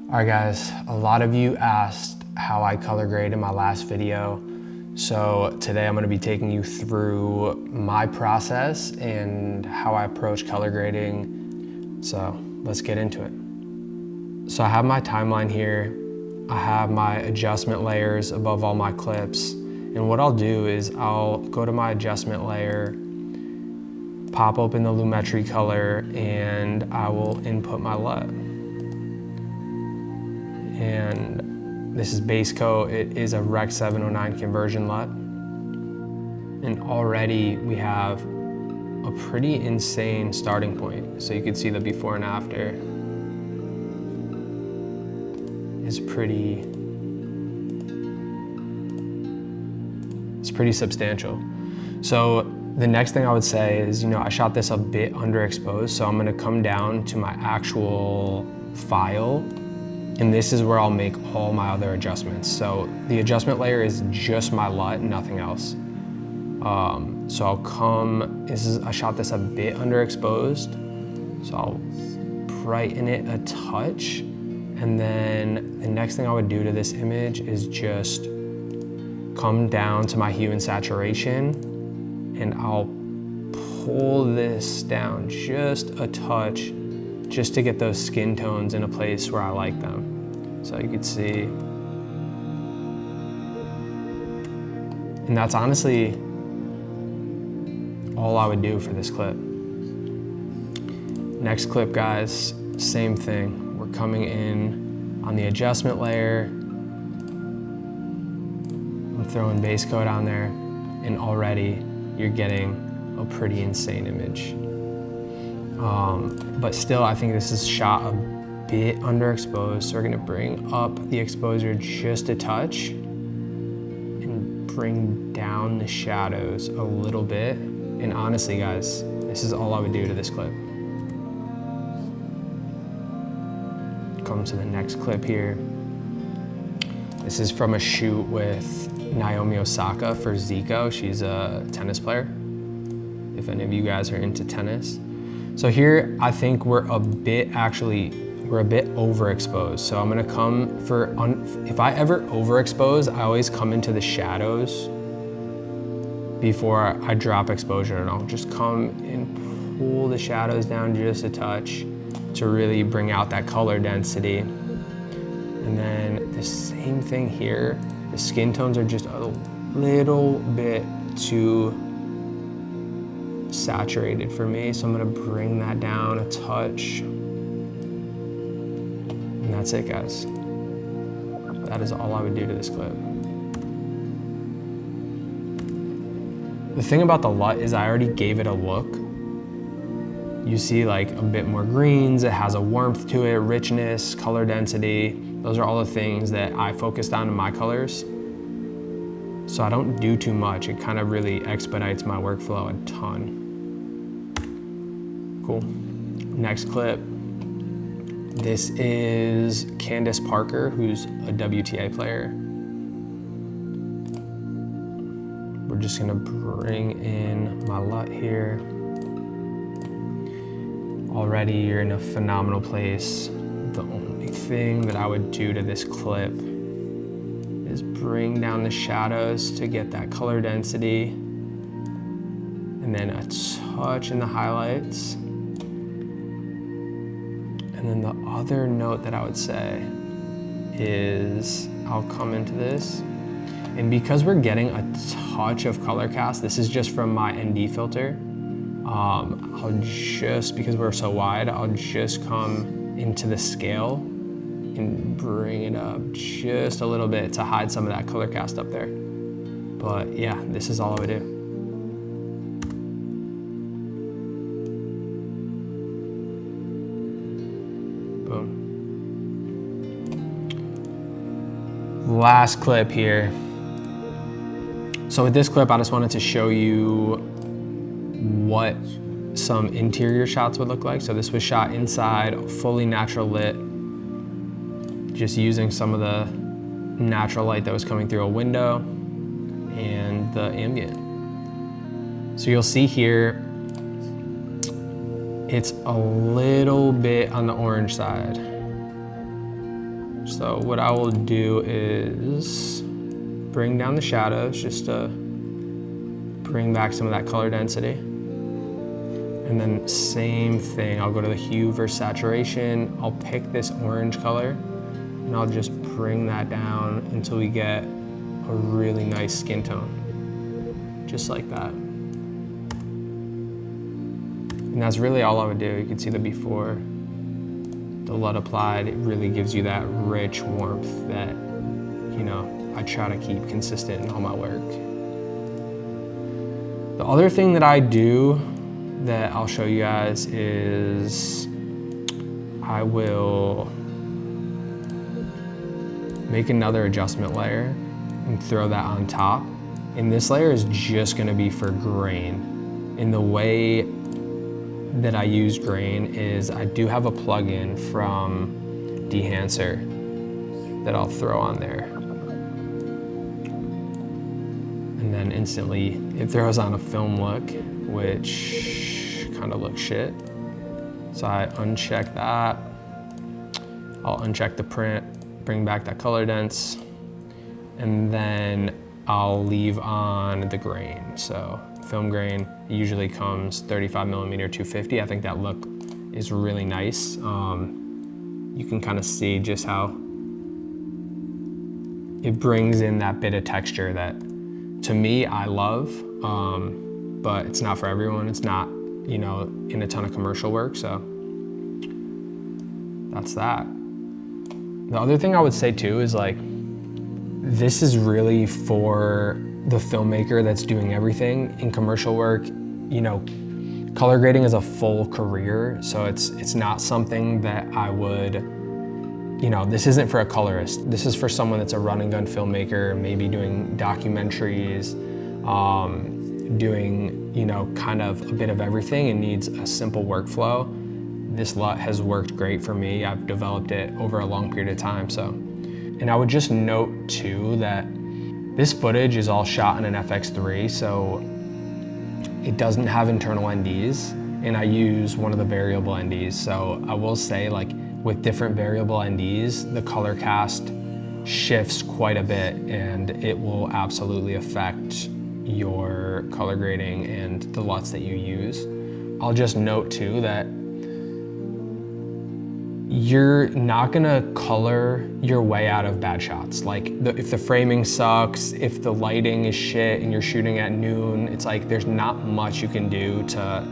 All right guys, a lot of you asked how I color grade in my last video. So today I'm gonna be taking you through my process and how I approach color grading. So let's get into it. So I have my timeline here. I have my adjustment layers above all my clips. And what I'll do is I'll go to my adjustment layer, pop open the Lumetri color, and I will input my LUT. And this is base coat. It is a Rec 709 conversion LUT. And already we have a pretty insane starting point. So you can see the before and after is pretty substantial. So the next thing I would say is, I shot this a bit underexposed, so I'm gonna come down to my actual file, and this is where I'll make all my other adjustments. So the adjustment layer is just my LUT, nothing else. So I shot this a bit underexposed, so I'll brighten it a touch. And then the next thing I would do to this image is just come down to my hue and saturation, and I'll pull this down just a touch, just to get those skin tones in a place where I like them. So you could see. And that's honestly all I would do for this clip. Next clip, guys, same thing. We're coming in on the adjustment layer. I'm throwing base coat on there, and already you're getting a pretty insane image. But still, I think this is shot a bit underexposed, so we're gonna bring up the exposure just a touch and bring down the shadows a little bit. And honestly, guys, this is all I would do to this clip. Come to the next clip here. This is from a shoot with Naomi Osaka for Zico. She's a tennis player, if any of you guys are into tennis. So here, I think we're a bit overexposed. So I'm gonna come if I ever overexpose, I always come into the shadows before I drop exposure, and I'll just come and pull the shadows down just a touch to really bring out that color density. And then the same thing here. The skin tones are just a little bit too saturated for me, so I'm gonna bring that down a touch. And that's it, guys. That is all I would do to this clip. The thing about the LUT is I already gave it a look. You see like a bit more greens, it has a warmth to it, richness, color density. Those are all the things that I focused on in my colors. So I don't do too much. It kind of really expedites my workflow a ton. Cool. Next clip. This is Candace Parker, who's a WTA player. We're just gonna bring in my LUT here. Already you're in a phenomenal place. The only thing that I would do to this clip is bring down the shadows to get that color density, and then a touch in the highlights. And then the other note that I would say is I'll come into this, and because we're getting a touch of color cast, this is just from my ND filter, because we're so wide, I'll just come into the scale and bring it up just a little bit to hide some of that color cast up there. But yeah, this is all I would do. Boom. Last clip here. So with this clip, I just wanted to show you what some interior shots would look like. So this was shot inside, fully natural lit, just using some of the natural light that was coming through a window and the ambient. So you'll see here, it's a little bit on the orange side. So what I will do is bring down the shadows just to bring back some of that color density. And then same thing, I'll go to the hue versus saturation. I'll pick this orange color and I'll just bring that down until we get a really nice skin tone, just like that. And that's really all I would do. You can see the before, the LUT applied, it really gives you that rich warmth that, you know, I try to keep consistent in all my work. The other thing that I do that I'll show you guys is I will make another adjustment layer and throw that on top. And this layer is just gonna be for grain. And the way that I use grain is I do have a plugin from Dehancer that I'll throw on there. And then instantly it throws on a film look, which kind of looks shit. So I uncheck that. I'll uncheck the print, bring back that color dense, and then I'll leave on the grain. So film grain usually comes 35mm 250. I think that look is really nice. You can kind of see just how it brings in that bit of texture that to me I love, but it's not for everyone. It's not, you know, in a ton of commercial work, so that's that. The other thing I would say too is like, this is really for the filmmaker that's doing everything. In commercial work, you know, color grading is a full career, so it's not something that I would, you know, this isn't for a colorist. This is for someone that's a run and gun filmmaker, maybe doing documentaries, doing, you know, kind of a bit of everything and needs a simple workflow. This LUT has worked great for me. I've developed it over a long period of time, so. And I would just note too that this footage is all shot in an FX3, so it doesn't have internal NDs, and I use one of the variable NDs. So I will say, like, with different variable NDs, the color cast shifts quite a bit, and it will absolutely affect your color grading and the LUTs that you use. I'll just note too that you're not gonna color your way out of bad shots. Like if the framing sucks, if the lighting is shit and you're shooting at noon, it's like there's not much you can do to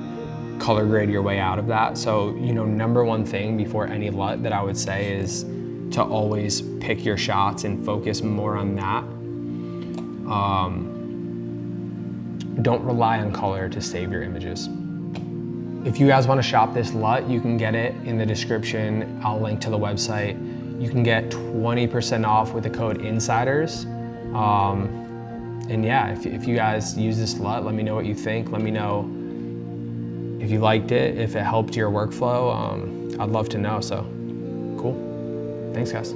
color grade your way out of that. So, you know, number one thing before any LUT that I would say is to always pick your shots and focus more on that. Don't rely on color to save your images. If you guys want to shop this LUT, you can get it in the description. I'll link to the website. You can get 20% off with the code INSIDERS. And yeah, if you guys use this LUT, let me know what you think. Let me know if you liked it, if it helped your workflow. I'd love to know, so cool. Thanks, guys.